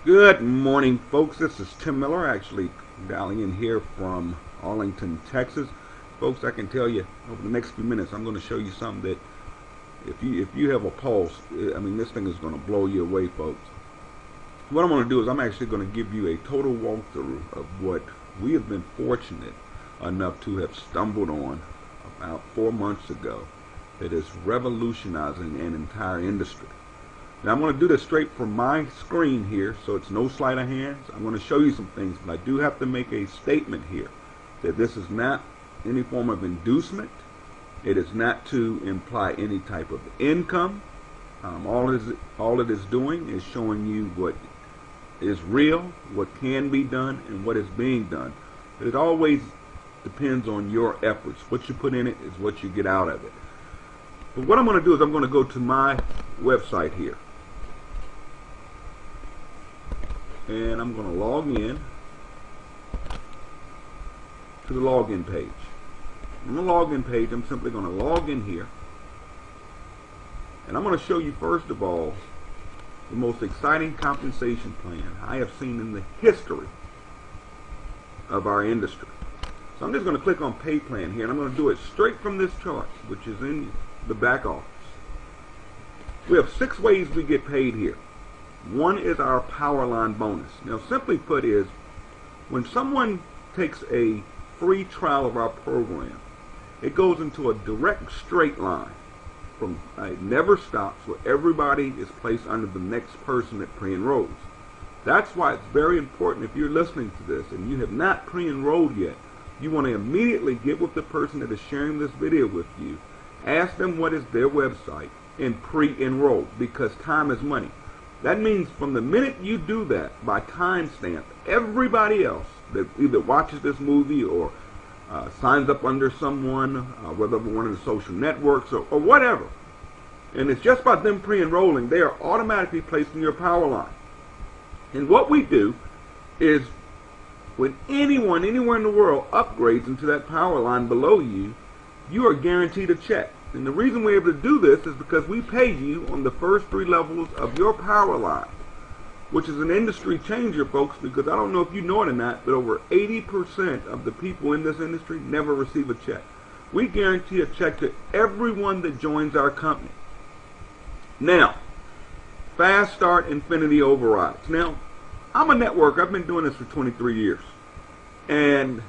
Good morning, folks. This is Tim Miller, actually dialing in here from Arlington, Texas. Folks, I can tell you over the next few minutes, I'm going to show you something that if you have a pulse, I mean, this thing is going to blow you away, folks. What I'm going to do is I'm actually going to give you a total walkthrough of what we have been fortunate enough to have stumbled on about 4 months ago that is revolutionizing an entire industry. Now I'm going to do this straight from my screen here, so it's no sleight of hands. I'm going to show you some things, but I do have to make a statement here that this is not any form of inducement. It is not to imply any type of income. All it is doing is showing you what is real, what can be done, and what is being done. But it always depends on your efforts. What you put in it is what you get out of it. But what I'm going to do is I'm going to go to my website here. And I'm going to log in to the login page. On the login page, I'm simply going to log in here. And I'm going to show you, first of all, the most exciting compensation plan I have seen in the history of our industry. So I'm just going to click on pay plan here, and I'm going to do it straight from this chart, which is in the back office. We have 6 ways we get paid here. One is our power line bonus. Now, simply put is, when someone takes a free trial of our program, it goes into a direct straight line. It never stops, where everybody is placed under the next person that pre-enrolls. That's why it's very important, if you're listening to this and you have not pre-enrolled yet, you want to immediately get with the person that is sharing this video with you, ask them what is their website, and pre-enroll, because time is money. That means from the minute you do that, by timestamp, everybody else that either watches this movie or signs up under someone, whether one of the social networks or whatever, and it's just by them pre-enrolling, they are automatically placed in your power line. And what we do is, when anyone anywhere in the world upgrades into that power line below you, you are guaranteed a check. And the reason we're able to do this is because we pay you on the first 3 levels of your power line, which is an industry changer, folks, because I don't know if you know it or not, but over 80% of the people in this industry never receive a check. We guarantee a check to everyone that joins our company. Now, Fast Start Infinity Overrides. Now, I'm a networker. I've been doing this for 23 years. And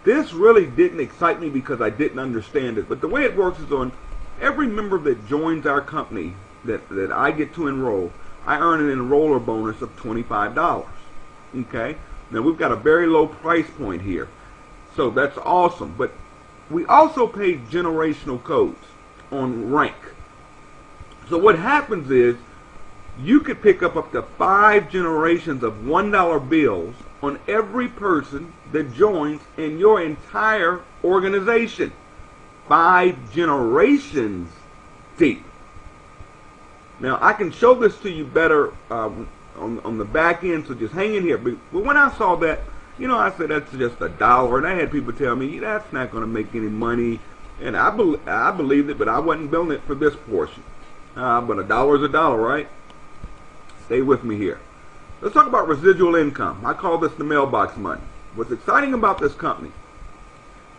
this really didn't excite me because I didn't understand it. But the way it works is, on every member that joins our company that I get to enroll, I earn an enroller bonus of $25. Okay? Now, we've got a very low price point here. So that's awesome. But we also pay generational codes on rank. So what happens is, you could pick up to 5 generations of $1 bills on every person that joins in your entire organization. 5 generations deep. Now, I can show this to you better on the back end, so just hang in here. But when I saw that, I said, that's just $1. And I had people tell me, that's not going to make any money. And I believed it, but I wasn't building it for this portion. But $1 is $1, right? Stay with me here. Let's talk about residual income. I call this the mailbox money. What's exciting about this company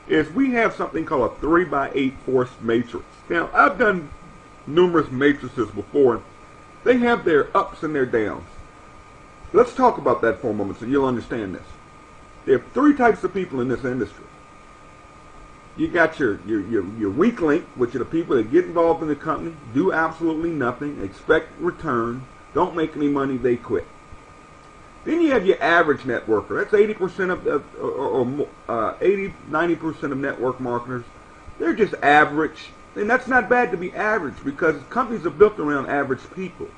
is we have something called a 3x8 forced matrix. Now, I've done numerous matrices before. They have their ups and their downs. Let's talk about that for a moment so you'll understand this. There are 3 types of people in this industry. You got your weak link, which are the people that get involved in the company, do absolutely nothing, expect return, don't make any money, they quit. Then you have your average networker. That's 80% of 90% of network marketers. They're just average, and that's not bad to be average, because companies are built around average people.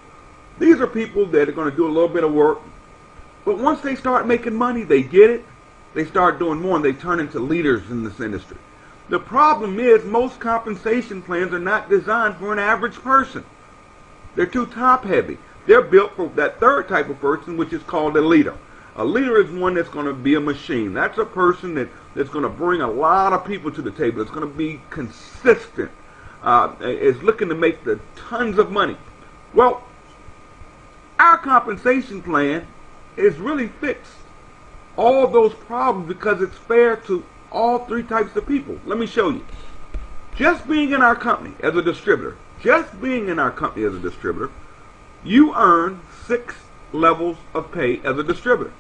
These are people that are going to do a little bit of work, but once they start making money, they get it, they start doing more, and they turn into leaders in this industry. The problem is, most compensation plans are not designed for an average person. They're too top heavy. They're built for that 3rd type of person, which is called a leader. A leader is one that's going to be a machine. That's a person that's going to bring a lot of people to the table. It's going to be consistent. Is looking to make the tons of money. Well, our compensation plan is really fixed all those problems because it's fair to all three types of people. Let me show you. Just being in our company as a distributor, you earn 6 levels of pay as a distributor.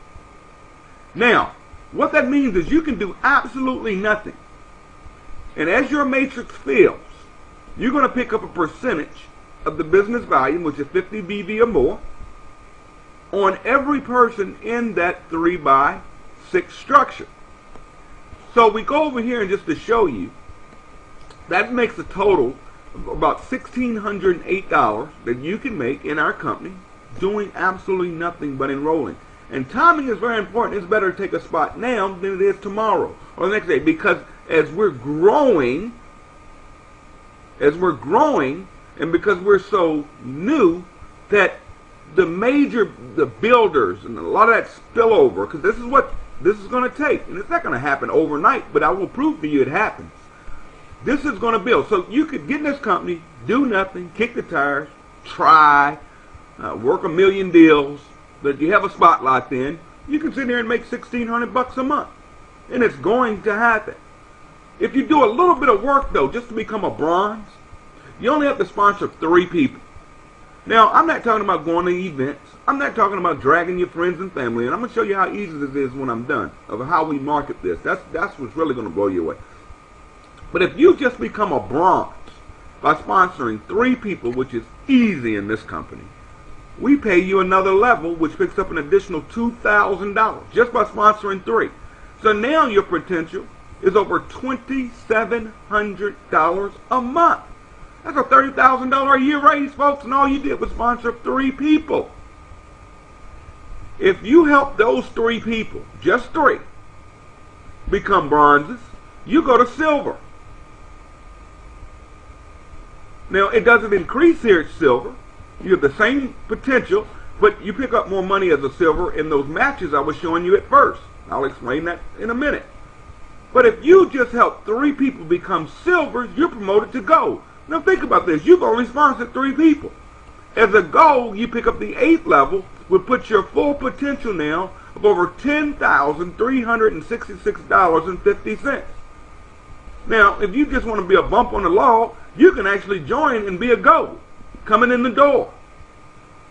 Now, what that means is you can do absolutely nothing. And as your matrix fills, you're going to pick up a percentage of the business volume, which is 50 BV or more, on every person in that 3x6 structure. So we go over here and just to show you, that makes a total of about $1,608 that you can make in our company doing absolutely nothing but enrolling. And timing is very important. It's better to take a spot now than it is tomorrow or the next day, because as we're growing, and because we're so new, that the builders and a lot of that spillover, because this is what this is going to take, and it's not going to happen overnight, but I will prove to you it happens. This is going to build. So you could get in this company, do nothing, kick the tires, try, work a million deals that you have a spot locked in. You can sit here and make $1,600 a month, and it's going to happen. If you do a little bit of work, though, just to become a bronze, you only have to sponsor 3 people. Now, I'm not talking about going to events. I'm not talking about dragging your friends and family. And I'm going to show you how easy this is when I'm done, of how we market this. That's what's really going to blow you away. But if you just become a bronze by sponsoring 3 people, which is easy in this company, we pay you another level, which picks up an additional $2,000 just by sponsoring 3. So now your potential is over $2,700 a month. That's a $30,000 a year raise, folks, and all you did was sponsor 3 people. If you help those 3 people, just 3, become bronzes, you go to silver. Now, it doesn't increase here at silver. You have the same potential, but you pick up more money as a silver in those matches I was showing you at first. I'll explain that in a minute. But if you just help 3 people become silvers, you're promoted to gold. Now think about this. You've only sponsored 3 people. As a gold, you pick up the 8th level, would put your full potential now of over $10,366.50. Now, if you just want to be a bump on the log, you can actually join and be a gold coming in the door.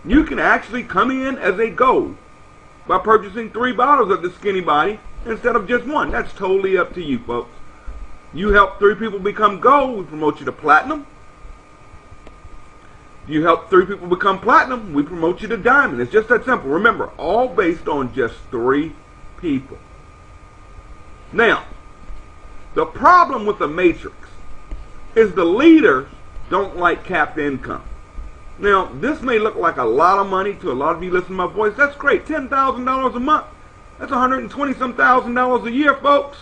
You can actually come in as a gold by purchasing 3 bottles of the Skinny Body instead of just 1. That's totally up to you, folks. You help 3 people become gold, we promote you to platinum. You help 3 people become platinum, we promote you to diamond. It's just that simple. Remember, all based on just 3 people. Now, the problem with the matrix is the leaders don't like capped income. Now, this may look like a lot of money to a lot of you listening to my voice. That's great. $10,000 a month. That's $120-some thousand a year, folks.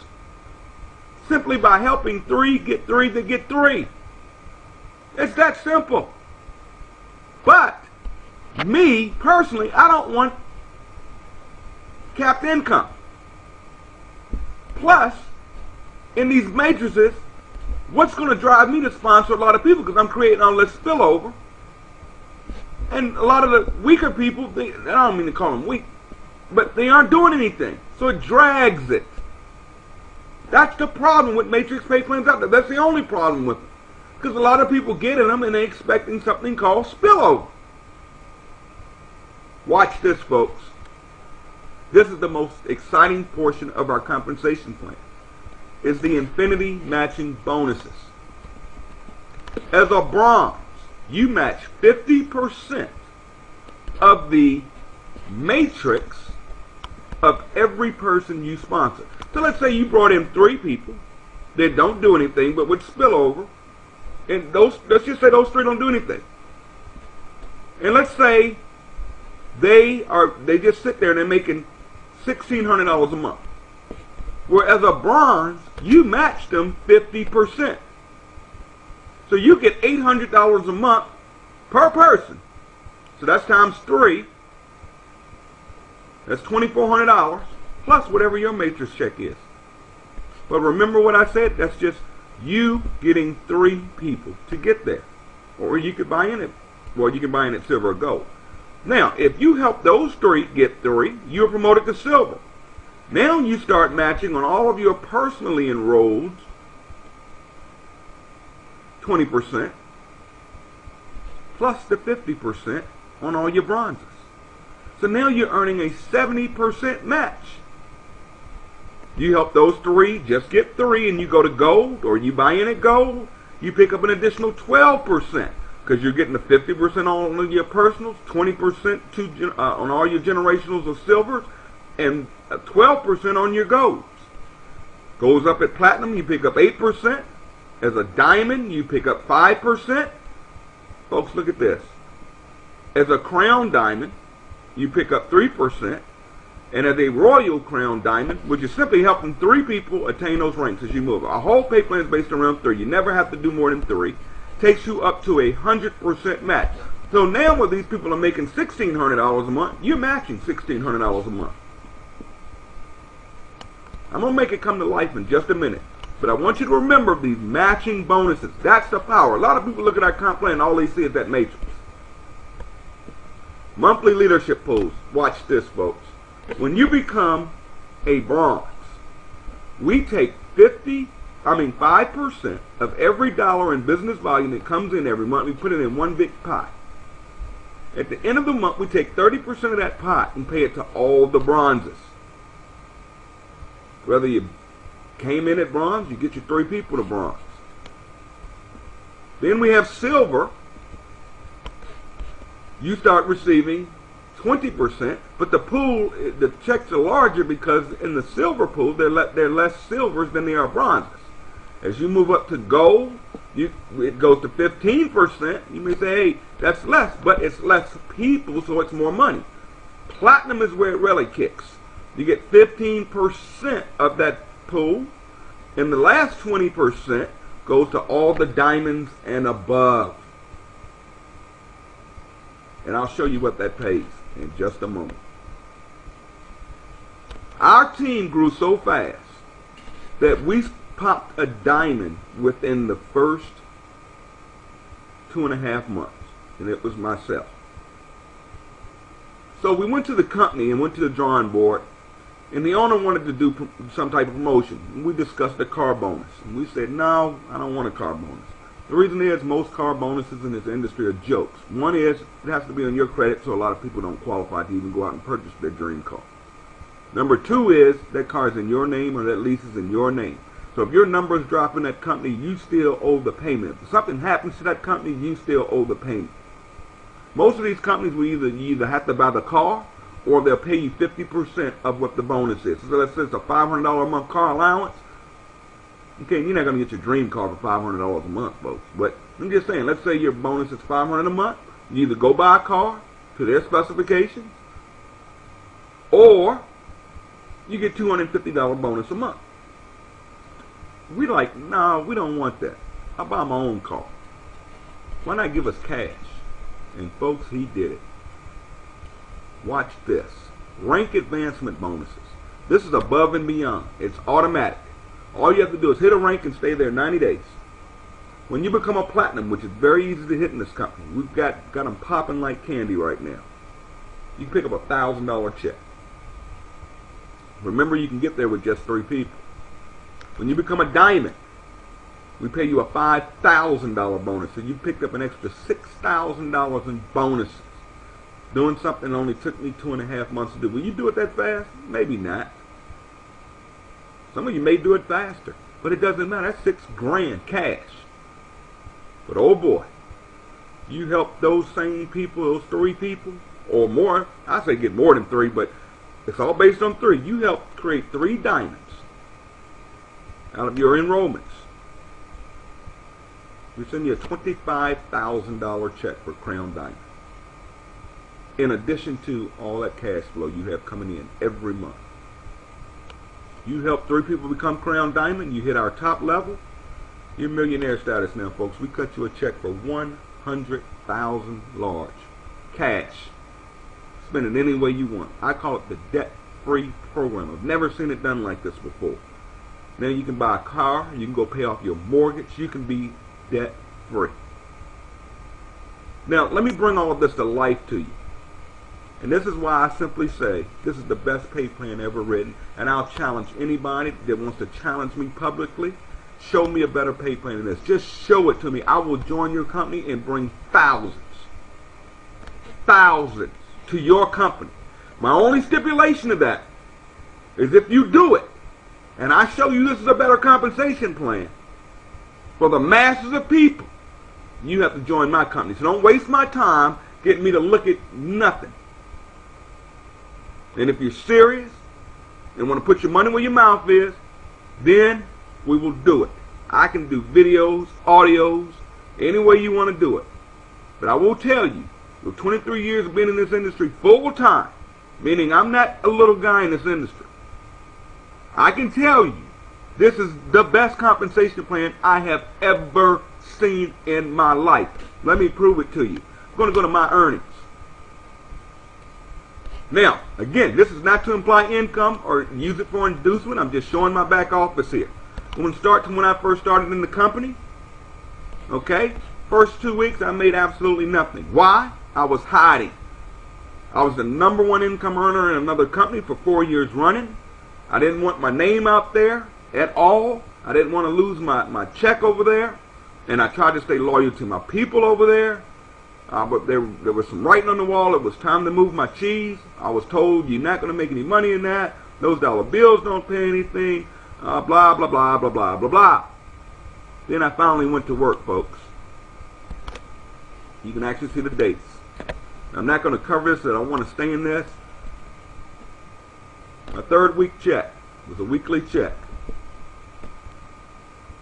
Simply by helping 3 get 3 that get 3. It's that simple. But me, personally, I don't want capped income. Plus, in these matrices, what's going to drive me to sponsor a lot of people, because I'm creating all this spillover. And a lot of the weaker people, I don't mean to call them weak, but they aren't doing anything. So it drags it. That's the problem with matrix pay plans out there. That's the only problem with them. Because a lot of people get in them and they're expecting something called spillover. Watch this, folks. This is the most exciting portion of our compensation plan. Is the infinity matching bonuses. As a bronze, you match 50% of the matrix of every person you sponsor. So let's say you brought in 3 people that don't do anything but would spill over, and let's just say those 3 don't do anything. And let's say they just sit there and they're making $1,600 a month. Whereas a bronze, you match them 50%. So you get $800 a month per person. So that's times 3. That's $2,400 plus whatever your matrix check is. But remember what I said? That's just you getting 3 people to get there. Or you could buy in it. Well, you can buy in at silver or gold. Now, if you help those 3 get 3, you're promoted to silver. Now you start matching on all of your personally enrolled 20% plus the 50% on all your bronzes. So now you're earning a 70% match. You help those 3 just get 3 and you go to gold, or you buy in at gold, you pick up an additional 12% because you're getting the 50% on all of your personals, 20% on all your generationals of silvers, and 12% on your golds. Goes up at platinum, you pick up 8%. As a diamond, you pick up 5%. Folks, look at this. As a crown diamond, you pick up 3%. And as a royal crown diamond, which is simply helping 3 people attain those ranks as you move. Our whole pay plan is based around 3. You never have to do more than 3. Takes you up to 100% match. So now when these people are making $1,600 a month, you're matching $1,600 a month. I'm going to make it come to life in just a minute. But I want you to remember these matching bonuses. That's the power. A lot of people look at our comp plan and all they see is that matrix. Monthly leadership pools. Watch this, folks. When you become a bronze, we take 5% of every dollar in business volume that comes in every month. We put it in one big pot. At the end of the month, we take 30% of that pot and pay it to all the bronzes. Whether you came in at bronze, you get your 3 people to bronze. Then we have silver. You start receiving 20%, but the pool, the checks are larger because in the silver pool, there are less silvers than there are bronzes. As you move up to gold, it goes to 15%. You may say, hey, that's less, but it's less people, so it's more money. Platinum is where it really kicks. You get 15% of that pool, and the last 20% goes to all the diamonds and above. And I'll show you what that pays in just a moment. Our team grew so fast that we popped a diamond within the first 2.5 months, and it was myself. So we went to the company and went to the drawing board, and the owner wanted to do some type of promotion. And we discussed a car bonus, and we said, no, I don't want a car bonus. The reason is most car bonuses in this industry are jokes. One is it has to be on your credit, so a lot of people don't qualify to even go out and purchase their dream car. Number 2 is that car is in your name or that lease is in your name. So if your numbers drop in that company, you still owe the payment. If something happens to that company, you still owe the payment. Most of these companies will you either have to buy the car or they'll pay you 50% of what the bonus is. So let's say it's a $500 a month car allowance. Okay, you're not going to get your dream car for $500 a month, folks. But I'm just saying, let's say your bonus is $500 a month. You either go buy a car to their specifications, or you get $250 bonus a month. We like, no, we don't want that. I'll buy my own car. Why not give us cash? And folks, he did it. Watch this. Rank advancement bonuses. This is above and beyond. It's automatic. All you have to do is hit a rank and stay there 90 days. When you become a platinum, which is very easy to hit in this company, we've got them popping like candy right now. You can pick up a $1,000 check. Remember, you can get there with just 3 people. When you become a diamond, we pay you a $5,000 bonus. So you picked up an extra $6,000 in bonuses. Doing something that only took me 2.5 months to do. Will you do it that fast? Maybe not. Some of you may do it faster, but it doesn't matter. That's $6,000 cash. But oh boy, you help those same people, those 3 people, or more. I say get more than 3, but it's all based on 3. You help create 3 diamonds out of your enrollments. We send you a $25,000 check for Crown Diamond. In addition to all that cash flow you have coming in every month. You help 3 people become Crown Diamond, you hit our top level, you're millionaire status now, folks. We cut you a check for $100,000 large. Cash. Spend it any way you want. I call it the debt-free program. I've never seen it done like this before. Now you can buy a car, you can go pay off your mortgage, you can be debt-free. Now, let me bring all of this to life to you. And this is why I simply say this is the best pay plan ever written. And I'll challenge anybody that wants to challenge me publicly. Show me a better pay plan than this. Just show it to me. I will join your company and bring thousands to your company. My only stipulation to that is if you do it, and I show you this is a better compensation plan for the masses of people, you have to join my company. So don't waste my time getting me to look at nothing. And if you're serious and want to put your money where your mouth is, then we will do it. I can do videos, audios, any way you want to do it. But I will tell you, with 23 years of being in this industry full time, meaning I'm not a little guy in this industry, I can tell you this is the best compensation plan I have ever seen in my life. Let me prove it to you. I'm going to go to my earnings. Now, again, this is not to imply income or use it for inducement. I'm just showing my back office here. When I first started in the company, okay, first 2 weeks I made absolutely nothing. Why? I was hiding. I was the #1 income earner in another company for 4 years running. I didn't want my name out there at all. I didn't want to lose my check over there. And I tried to stay loyal to my people over there. But there was some writing on the wall. It was time to move my cheese. I was told, you're not going to make any money in that. Those dollar bills don't pay anything. Blah, blah, blah, blah, blah, blah, blah. Then I finally went to work, folks. You can actually see the dates. I'm not going to cover this. I don't want to stay in this. My 3rd week check was a weekly check.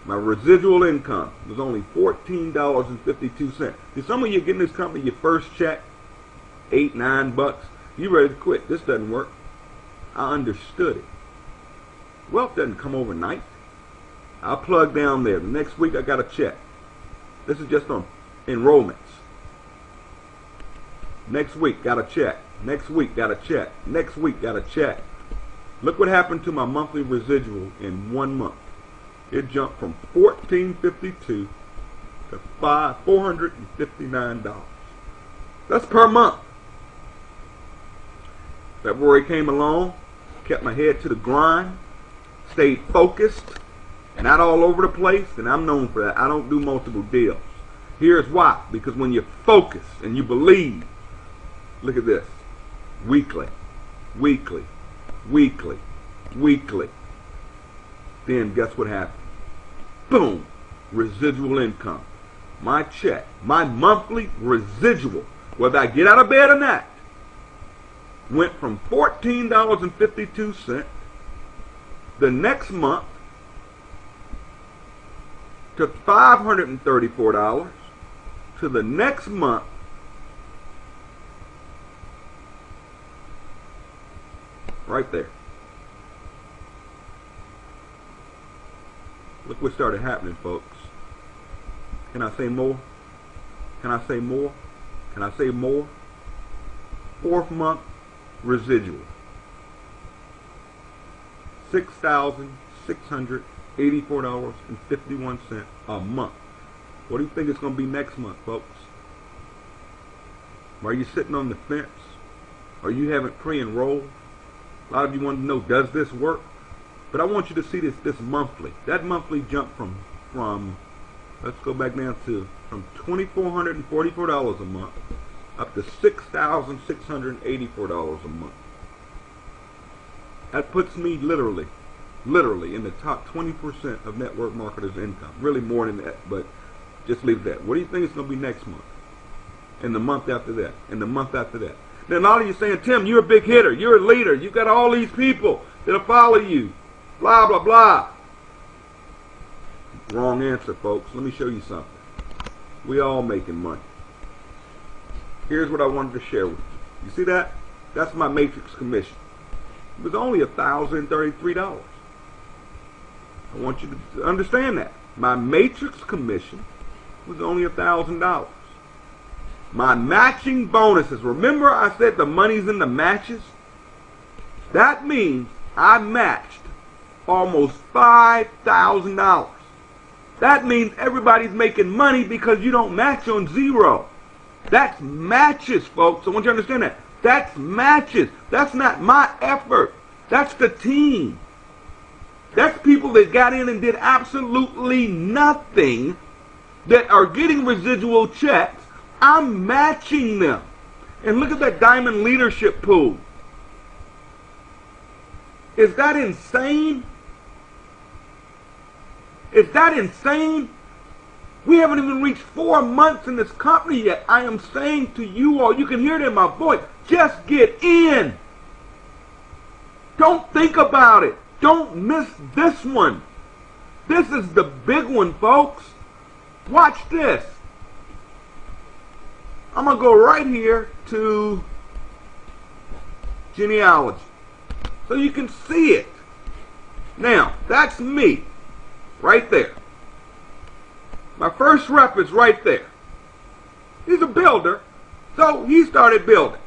My residual income was only $14.52. See, some of you get in this company your first check, $8, $9. You ready to quit. This doesn't work. I understood it. Wealth doesn't come overnight. I plug down there. The next week I got a check. This is just on enrollments. Next week got a check. Next week got a check. Next week got a check. Look what happened to my monthly residual in 1 month. It jumped from $14.52 to $459. That's per month. February came along, kept my head to the grind, stayed focused, not all over the place, and I'm known for that. I don't do multiple deals. Here's why. Because when you're focused and you believe, look at this. Weekly, weekly, weekly, weekly. Then guess what happened? Boom, residual income. My check, my monthly residual, whether I get out of bed or not, went from $14.52 the next month to $534 to the next month right there. Look what started happening, folks. Can I say more? Can I say more? Can I say more? 4th month residual. $6,684.51 a month. What do you think it's going to be next month, folks? Are you sitting on the fence? Or you haven't pre-enrolled? A lot of you want to know, does this work? But I want you to see this monthly. That monthly jumped from let's go back down to from $2,444 a month up to $6,684 a month. That puts me literally in the top 20% of network marketers' income. Really more than that, but just leave that. What do you think it's going to be next month? And the month after that? And the month after that? Now, a lot of you saying, Tim, you're a big hitter. You're a leader. You've got all these people that'll follow you. Blah, blah, blah. Wrong answer, folks. Let me show you something. We all making money. Here's what I wanted to share with you. You see that? That's my matrix commission. It was only $1,033. I want you to understand that. My matrix commission was only $1,000. My matching bonuses. Remember I said the money's in the matches? That means I matched almost $5,000. That means everybody's making money because you don't match on zero. That's matches, folks. I want you to understand that. That's matches. That's not my effort. That's the team. That's people that got in and did absolutely nothing that are getting residual checks. I'm matching them. And look at that diamond leadership pool. Is that insane? Is that insane? We haven't even reached 4 months in this company yet. I am saying to you all, you can hear it in my voice, just get in. Don't think about it. Don't miss this one. This is the big one, folks. Watch this. I'm going to go right here to genealogy so you can see it. Now, that's me right there. My first rep is right there. He's a builder, so he started building.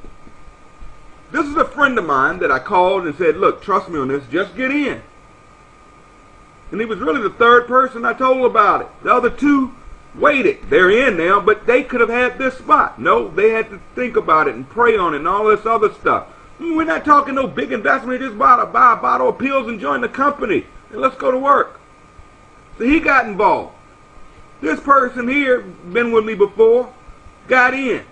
This is a friend of mine that I called and said, look, trust me on this, just get in. And he was really the third person I told about it. The other two waited. They're in now, but they could have had this spot. No, they had to think about it and pray on it and all this other stuff. We're not talking no big investment. Just buy a bottle of pills and join the company. And let's go to work. So he got involved. This person here, been with me before, got in.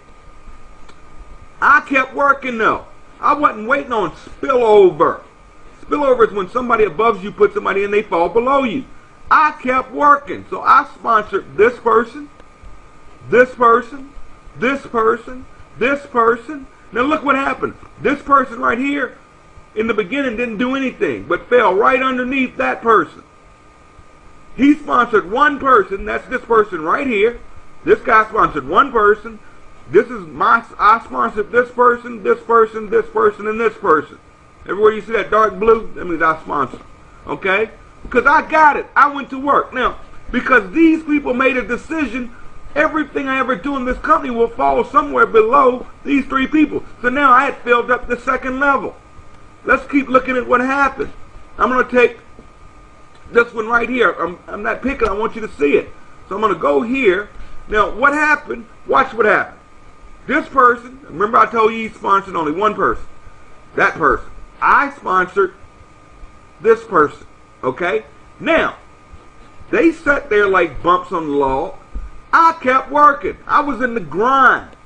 I kept working though. I wasn't waiting on spillover. Spillover is when somebody above you puts somebody in, they fall below you. I kept working. So I sponsored this person, this person, this person, this person. Now look what happened. This person right here in the beginning didn't do anything, but fell right underneath that person. He sponsored one person. That's this person right here. This guy sponsored one person. I sponsored this person, this person, this person, and this person. Everywhere you see that dark blue, that means I sponsor. Okay? Because I got it. I went to work. Now, because these people made a decision, everything I ever do in this company will fall somewhere below these three people. So now I had filled up the second level. Let's keep looking at what happened. I'm going to take this one right here. I'm not picking. I want you to see it. So I'm going to go here. Now, what happened? Watch what happened. This person, remember I told you he sponsored only one person. That person. I sponsored this person. Okay? Now, they sat there like bumps on the log. I kept working. I was in the grind.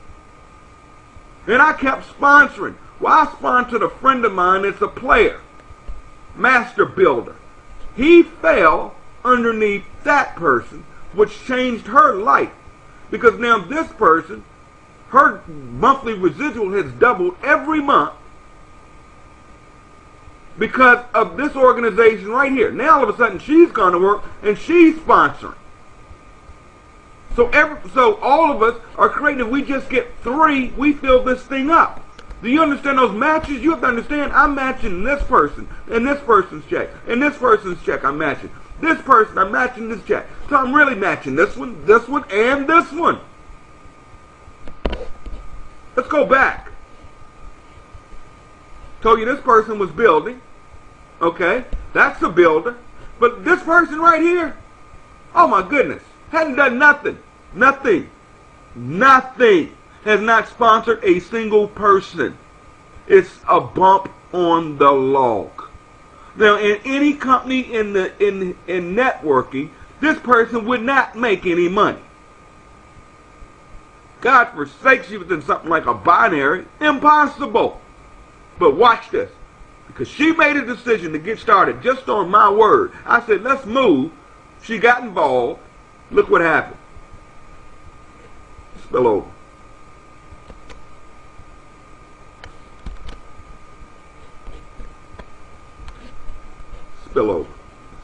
And I kept sponsoring. Well, I sponsored a friend of mine that's a player. Master builder. He fell underneath that person, which changed her life. Because now this person, her monthly residual has doubled every month because of this organization right here. Now all of a sudden she's going to work and she's sponsoring. So all of us are creating, if we just get 3, we fill this thing up. Do you understand those matches? You have to understand I'm matching this person and this person's check and this person's check I'm matching. This person, I'm matching this check. So I'm really matching this one, and this one. Let's go back. Told you this person was building. Okay, that's the builder. But this person right here, oh my goodness, hadn't done nothing. Nothing. Has not sponsored a single person. It's a bump on the log. Now, in any company in networking, this person would not make any money. God forsakes you within something like a binary. Impossible. But watch this. Because she made a decision to get started just on my word. I said, let's move. She got involved. Look what happened. Spill over. Spill over.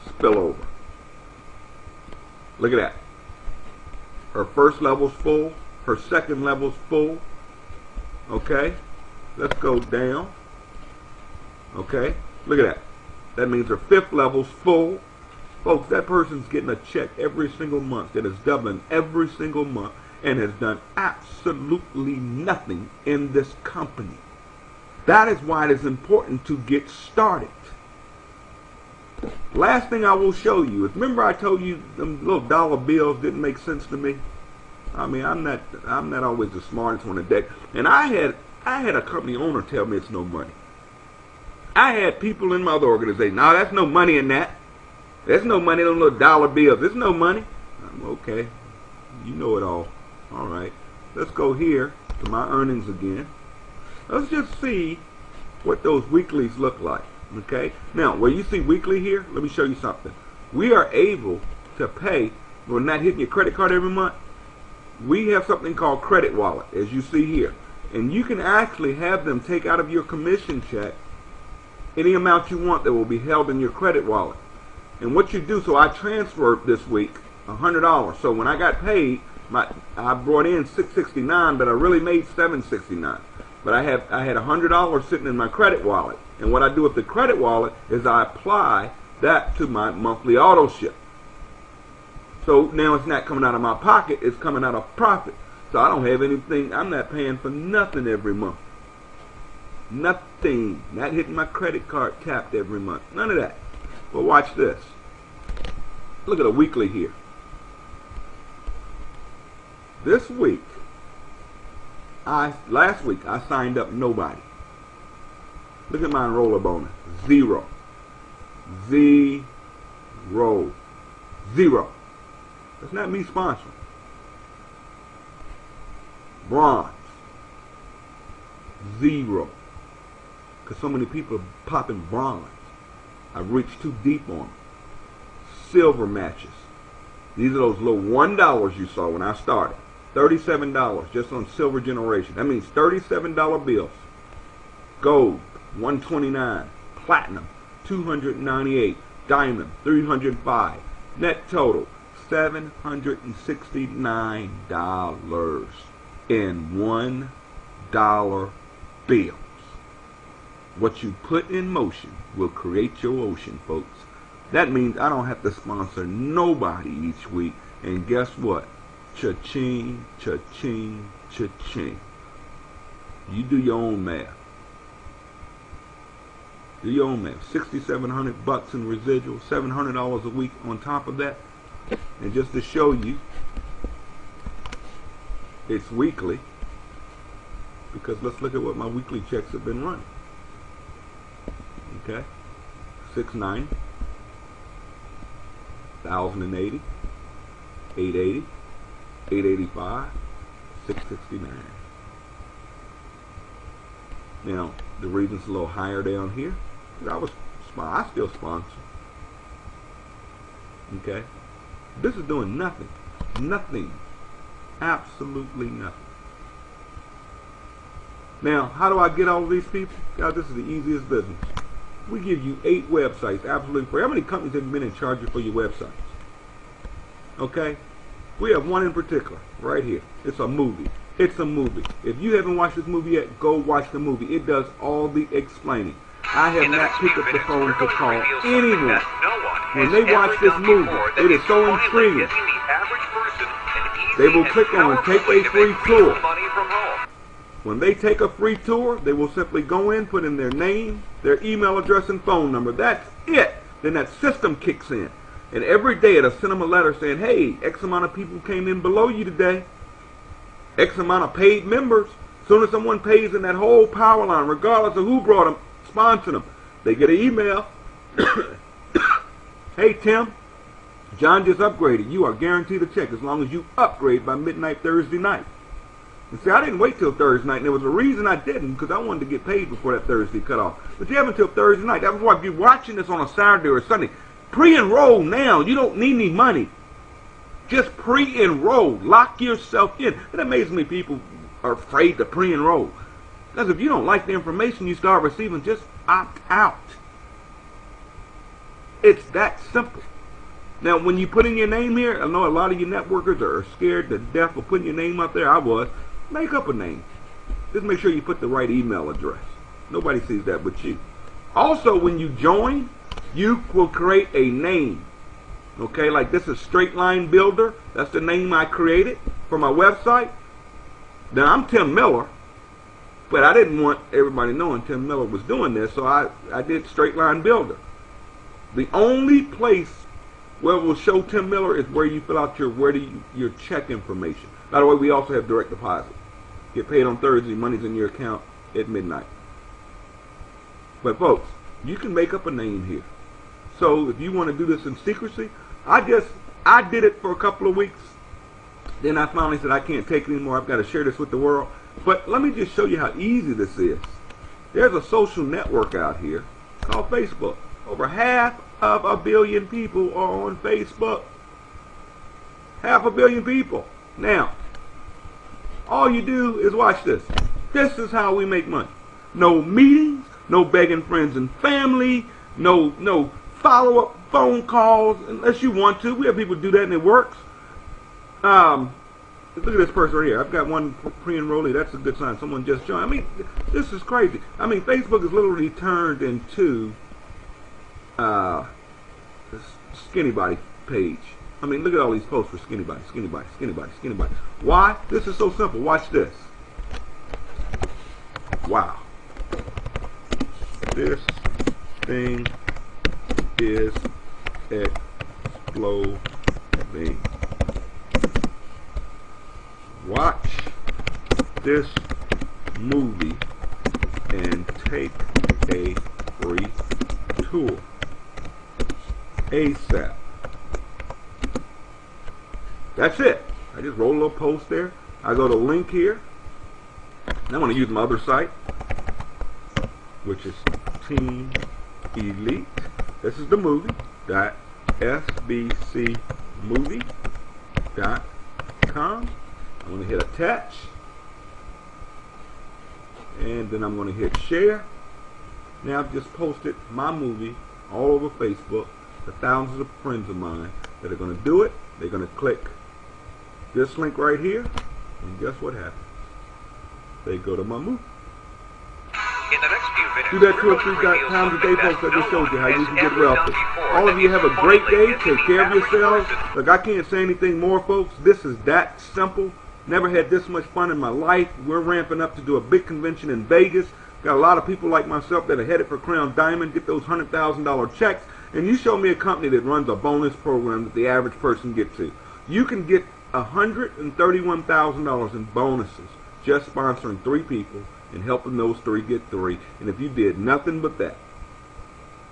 Spill over. Look at that. Her first level's full. Her second level's full. Okay. Let's go down. Okay. Look at that. That means her fifth level's full. Folks, that person's getting a check every single month. That is doubling every single month and has done absolutely nothing in this company. That is why it is important to get started. Last thing I will show you is, remember I told you them little dollar bills didn't make sense to me? I mean, I'm not always the smartest on the deck. And I I had a company owner tell me it's no money. I had people in my other organization, no, that's no money in that. There's no money in those little dollar bills. There's no money. I'm okay. You know it all. All right. Let's go here to my earnings again. Let's just see what those weeklies look like. Okay. Now, where you see weekly here, let me show you something. We are able to pay. We're not hitting your credit card every month. We have something called Credit Wallet, as you see here. And you can actually have them take out of your commission check any amount you want that will be held in your credit wallet. And what you do, so I transferred this week $100. So when I got paid, I brought in $669, but I really made $769. But I had $100 sitting in my credit wallet. And what I do with the credit wallet is I apply that to my monthly auto ship. So now it's not coming out of my pocket, it's coming out of profit. So I don't have anything, I'm not paying for nothing every month. Nothing. Not hitting my credit card tapped every month. None of that. Well, watch this. Look at a weekly here. This week, last week, I signed up nobody. Look at my enroller bonus. 0. 0. 0. That's not me sponsoring. Bronze. 0. Because so many people are popping bronze. I've reached too deep on them. Silver matches. These are those little $1 you saw when I started. $37 just on silver generation. That means $37 bills. Gold, $129. Platinum, $298. Diamond, $305. Net total, $769 in $1 bills. What you put in motion will create your ocean, folks. That means I don't have to sponsor nobody each week. And guess what? Cha-ching, cha-ching, cha-ching. You do your own math. Do your own math. $6,700 in residual, $700 a week on top of that. And just to show you, it's weekly. Because let's look at what my weekly checks have been running. Okay, 690, 1,080, 880, 885, 669. Now the reason it's a little higher down here is I still sponsor. Okay, this is doing nothing, absolutely nothing. Now, how do I get all of these people? Guys, this is the easiest business. We give you 8 websites absolutely free. How many companies have been in charge for your websites? Okay? We have one in particular, right here. It's a movie. It's a movie. If you haven't watched this movie yet, go watch the movie. It does all the explaining. I have not picked up the phone to call anyone. When they watch this movie, it is so intriguing. They will click on Take a Free Tour. When they take a free tour, they will simply go in, put in their name, their email address, and phone number. That's it. Then that system kicks in. And every day it'll send them a letter saying, hey, X amount of people came in below you today. X amount of paid members. As soon as someone pays in that whole power line, regardless of who brought them, sponsor them, they get an email. Hey, Tim, John just upgraded. You are guaranteed a check as long as you upgrade by midnight Thursday night. And see, I didn't wait till Thursday night, and there was a reason I didn't, because I wanted to get paid before that Thursday cut off. But you have until Thursday night. That was why if you're watching this on a Saturday or Sunday, pre-enroll now. You don't need any money. Just pre-enroll. Lock yourself in. It amazes me people are afraid to pre-enroll. Because if you don't like the information you start receiving, just opt out. It's that simple. Now, when you put in your name here, I know a lot of you networkers are scared to death of putting your name up there. I was. Make up a name. Just make sure you put the right email address. Nobody sees that but you. Also, when you join, you will create a name. Okay, like this is Straight Line Builder. That's the name I created for my website. Now, I'm Tim Miller, but I didn't want everybody knowing Tim Miller was doing this, so I did Straight Line Builder. The only place where it will show Tim Miller is where you fill out your check information. By the way, we also have direct deposit. Get paid on Thursday, money's in your account at midnight. But folks, you can make up a name here. So if you want to do this in secrecy, I did it for a couple of weeks. Then I finally said I can't take it anymore. I've got to share this with the world. But let me just show you how easy this is. There's a social network out here called Facebook. Over 500 million people are on Facebook. 500 million people. Now, all you do is watch this. This is how we make money. No meetings, no begging friends and family, no follow-up phone calls unless you want to. We have people do that and it works. Look at this person right here. I've got one pre-enrollee. That's a good sign. Someone just joined. I mean, this is crazy. I mean, Facebook is literally turned into this skinny body page. I mean, look at all these posts for skinny body, skinny body, skinny body, skinny body. Why? This is so simple. Watch this. Wow. This thing is exploding. Watch this movie and take a free tour ASAP. That's it. I just roll a little post there. I go to link here. And I want to use my other site, which is Team Elite. This is the movie. .sbcmovie.com. I'm going to hit attach, and then I'm going to hit share. Now I've just posted my movie all over Facebook to thousands of friends of mine that are going to do it. They're going to click this link right here, and guess what happens? They go to my movie. In the next few minutes, do that 2 or 3 times a day, folks. I just showed you how you can get wealthy. All of you have a great day. Take care of yourselves. Look, I can't say anything more, folks. This is that simple. Never had this much fun in my life. We're ramping up to do a big convention in Vegas. Got a lot of people like myself that are headed for Crown Diamond, get those $100,000 checks. And you show me a company that runs a bonus program that the average person gets to. You can get $131,000 in bonuses just sponsoring 3 people and helping those 3 get 3. And if you did nothing but that,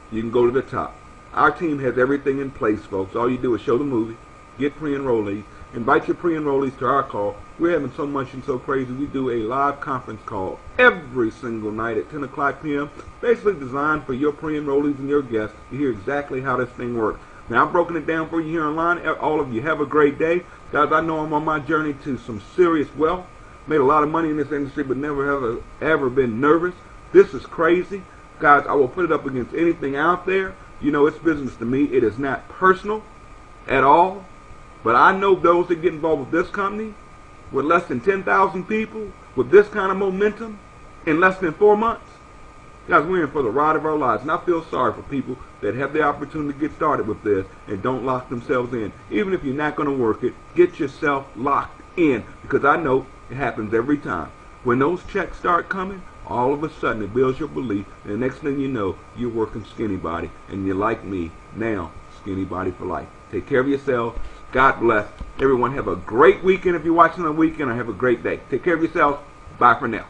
you can go to the top. Our team has everything in place, folks. All you do is show the movie, get pre-enrollees, invite your pre-enrollees to our call. We're having so much and so crazy. We do a live conference call every single night at 10 o'clock p.m. Basically designed for your pre-enrollees and your guests to hear exactly how this thing works. Now, I've broken it down for you here online. All of you have a great day. Guys, I know I'm on my journey to some serious wealth. Made a lot of money in this industry, but never have ever been nervous. This is crazy. Guys, I will put it up against anything out there. You know, it's business to me. It is not personal at all. But I know those that get involved with this company, with less than 10,000 people, with this kind of momentum, in less than 4 months. Guys, we're in for the ride of our lives. And I feel sorry for people that have the opportunity to get started with this and don't lock themselves in. Even if you're not going to work it, get yourself locked in. Because I know it happens every time. When those checks start coming, all of a sudden it builds your belief. And the next thing you know, you're working skinny body. And you're like me, now skinny body for life. Take care of yourself. God bless. Everyone have a great weekend if you're watching on the weekend, or have a great day. Take care of yourselves. Bye for now.